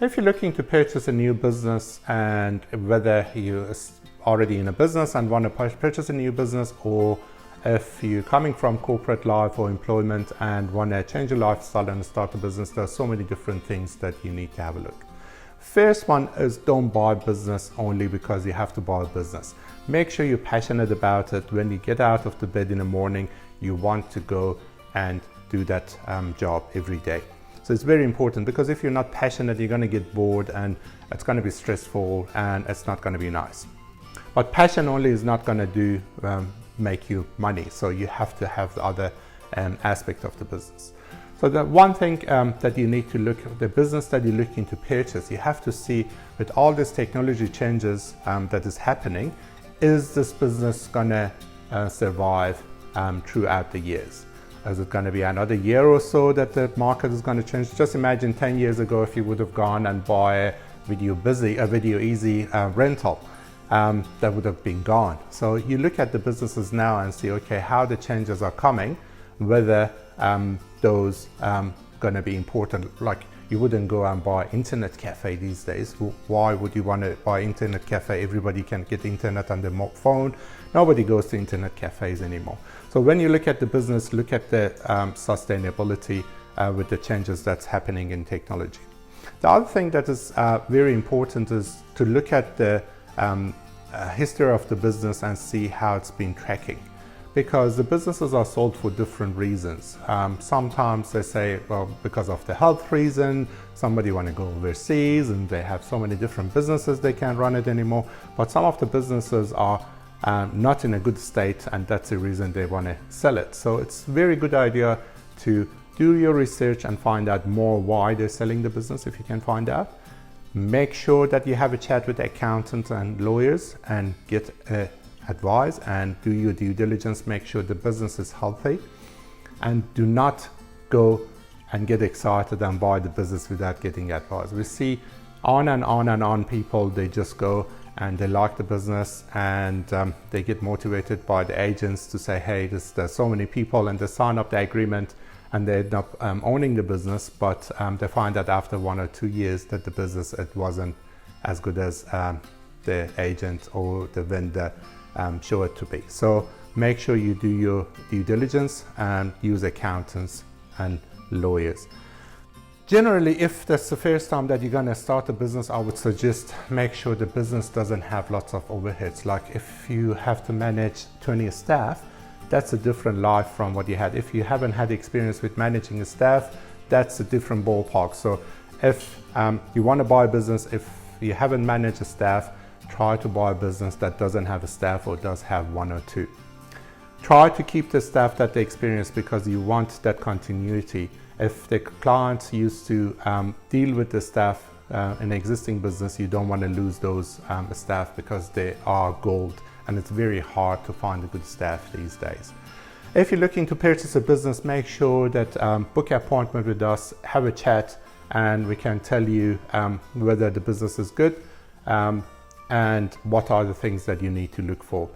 If you're looking to purchase a new business, and whether you're already in a business and want to purchase a new business, or if you're coming from corporate life or employment and want to change your lifestyle and start a business, there are so many different things that you need to have a look. First one is, don't buy business only because you have to buy a business. Make sure you're passionate about it. When you get out of the bed in the morning, you want to go and do that job every day. So it's very important, because if you're not passionate, you're going to get bored and it's going to be stressful and it's not going to be nice. But passion only is not going to make you money. So you have to have the other aspect of the business. So the one thing that you need to look at, the business that you're looking to purchase, you have to see, with all these technology changes that is happening, is this business going to survive throughout the years? Is it going to be another year or so that the market is going to change? Just imagine 10 years ago, if you would have gone and bought a Video Easy rental, that would have been gone. So you look at the businesses now and see, okay, how the changes are coming, whether those going to be important. Like, you wouldn't go and buy internet cafe these days. Why would you want to buy internet cafe? Everybody can get internet on their phone. Nobody goes to internet cafes anymore. So when you look at the business, look at the sustainability with the changes that's happening in technology. The other thing that is very important is to look at the history of the business and see how it's been tracking. Because the businesses are sold for different reasons. Sometimes they say, well, because of the health reason, somebody want to go overseas and they have so many different businesses, they can't run it anymore. But some of the businesses are not in a good state, and that's the reason they want to sell it. So it's a very good idea to do your research and find out more why they're selling the business, if you can find out. Make sure that you have a chat with accountants and lawyers and get advice, and do your due diligence. Make sure the business is healthy, and do not go and get excited and buy the business without getting advice. We see on and on and on people, they just go and they like the business, and they get motivated by the agents to say, hey, there's so many people, and they sign up the agreement and they end up owning the business, but they find that after 1 or 2 years that the business, it wasn't as good as the agent or the vendor show it to be. So make sure you do your due diligence and use accountants and lawyers. Generally, if that's the first time that you're going to start a business, I would suggest make sure the business doesn't have lots of overheads. Like, if you have to manage 20 staff, that's a different life from what you had. If you haven't had experience with managing a staff, that's a different ballpark. So if you want to buy a business, if you haven't managed a staff, try to buy a business that doesn't have a staff or does have 1 or 2. Try to keep the staff that they experience, because you want that continuity. If the clients used to deal with the staff in existing business, you don't want to lose those staff, because they are gold, and it's very hard to find a good staff these days. If you're looking to purchase a business, make sure that book an appointment with us, have a chat, and we can tell you whether the business is good and what are the things that you need to look for.